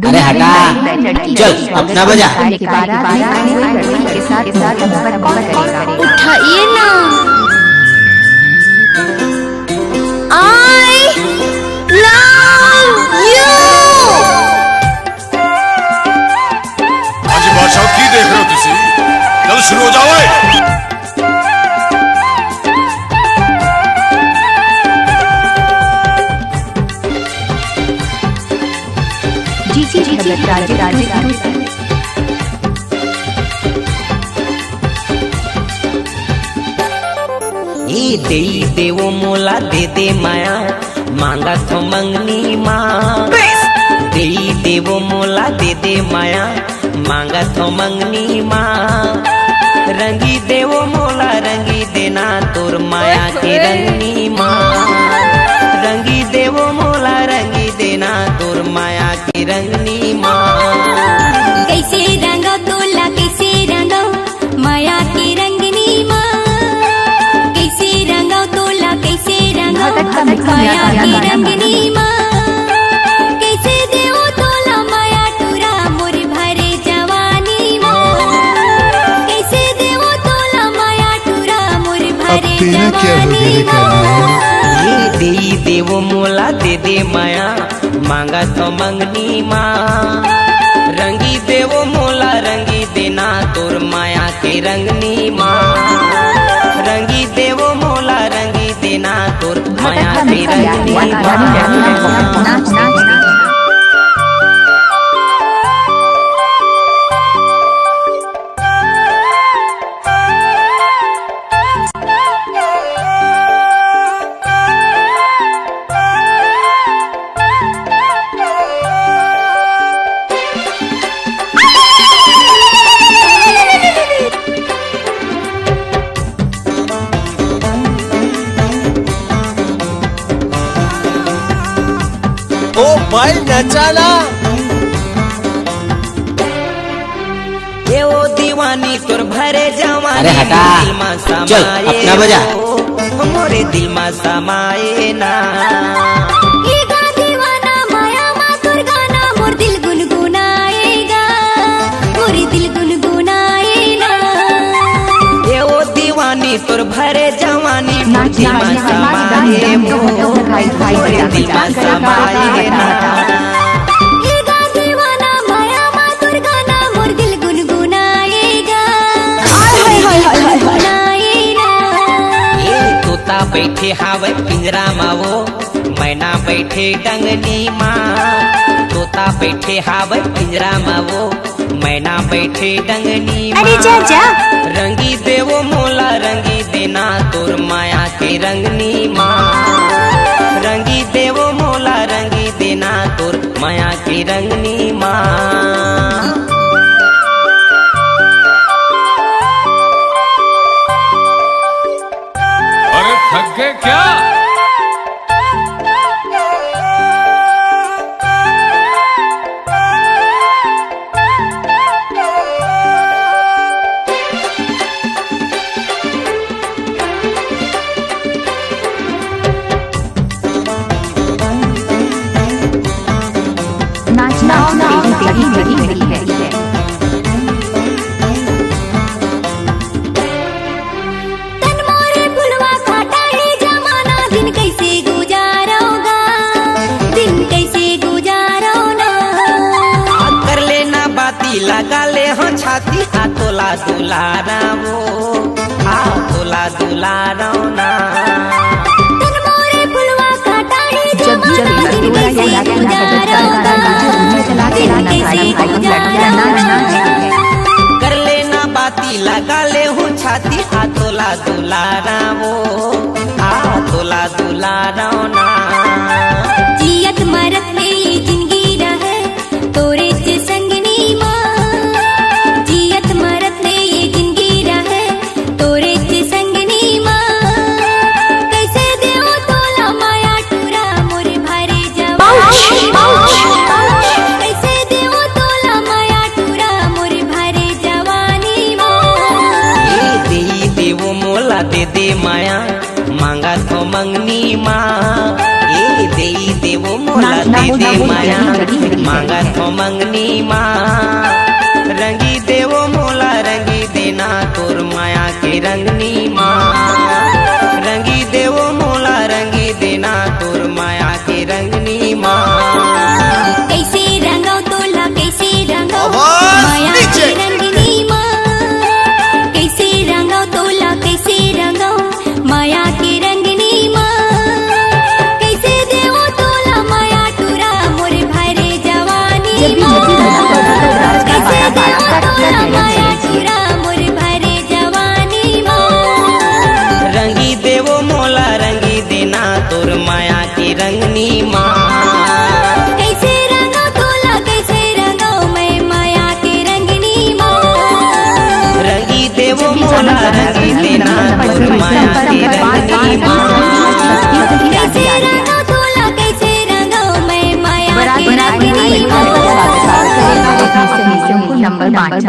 अरे हटा, चल अपना बजा। उठाइए ना। I love you। आज बादशाह की देख रहे हो तुसी? चल शुरू हो जाओ। दे देवो मोला दे दे माया मांगा तो मंगनी माँ। दे देवो मोला दे दे माया मांगा तो मंगनी माँ। रंगी देवो मोला रंगी देना तोर माया के रंगनी माँ। रंगी देवो मोला रंगी देना तोर माया के रंगनी माँ। कैसे रंगा तोला कैसे रंगा माया की रंगनी माँ। कैसे रंगा तोला कैसे रंगा माया की रंगनी माँ। कैसे देवो तोला माया टूरा मोर भरे जवानी माँ। कैसे देवो तोला माया टूरा मोर भरे जवानी माँ। दे देवो मोला दे दे माया मांगा तो मंगनी माँ। रंगी देवो मोला रंगी देना तोर माया के रंगनी माँ। रंगी देवो मोला रंगी देना तोर माया के रंगनी माँ। ओ भाई नचाना। ये वो दीवानी तोर भरे जवानी। अरे हटा, चल अपना बजा। मोरे दिल में समाये ना। ये गा दीवाना माया माँ तोर गाना मोर दिल गुनगुनाएगा। मोर दिल गुनगुनाएगा। ये वो दीवानी तोर भरे जवानी मोर दिल में समाये मोरे दिल में समाये ना। ये गा दीवाना माया माँ तोर गाना मोर दिल गुनगुनाएगा। गुनगुनाएगा। ये तोता बैठे हावे पिंजरा माँ वो मैना बैठे डंगनी माँ। तोता बैठे हावे पिंजरा माँ वो मैना बैठे डंगनी माँ। अरे जा जा। रंगी देवो मोला रंगी देना तोर माया के रंगनी माँ। रंगी देवो मोला रंगी देना तोर माया की रंगनी माँ। अरे थक गए क्या? तन मोरे फुलवा काटा है जमाना दिन कैसे गुजारोगा। दिन कैसे गुजारोना। कर लेना बाती लगा ले हो छाती आ तोला दुलारा वो आ तोला दुलारा ना। तन मोरे फुलवा काटा है जमाना दिन कैसे गुजारोगा। दिन कैसे गुजारोना। कर लेना बाती लगा ले हूँ छाती आ तोला दुलारा वो आ तोला दुलारा ना। जियत मरत में ये जिंदगी रहे तोरे से संगनी माँ। जियत मरत में ये जिंदगी रहे तोरे से संगनी माँ। कैसे देवो तोला माया टूरा मोर भरे जवानी माँ। कैसे देवो तोला माया टूरा मोर भरे जवानी माँ। दे देवो मोला दे दे माया मांगा तो मंगनी माँ। दे देवो मोला दे दे माया मांगा थो मंगनी माँ रंगी देवो मोला रंगी देना तोर माया के रंगनी माँ रंगी देवो मोला रंगी देना तोर माया के रंगनी माँ कैसे रंगाओ तोला कैसे रंगाओ आवाज माया नीचे। की रंगनी माँ कैसे रंगाओ तोला कैसे रंगाओ माया की रंगनी माँ कैसे देवो तोला माया टूरा मोर भरे जवानी माँ कैसे देवो तोला माया टूरा मोर भरे जवानी माँ रंगी देवो मोला रंगी देना तोर माया की रंगनी माँ कैसे रंगाओ तोला कैसे रंगाओ मैं माया की रंगनी माँ रंगी देवो मोला रंगी देना तोर माया की रंगनी माँ कैसे रंगाओ तोला कैसे रंगाओ मैं माया की रंगनी माँ नंबर 5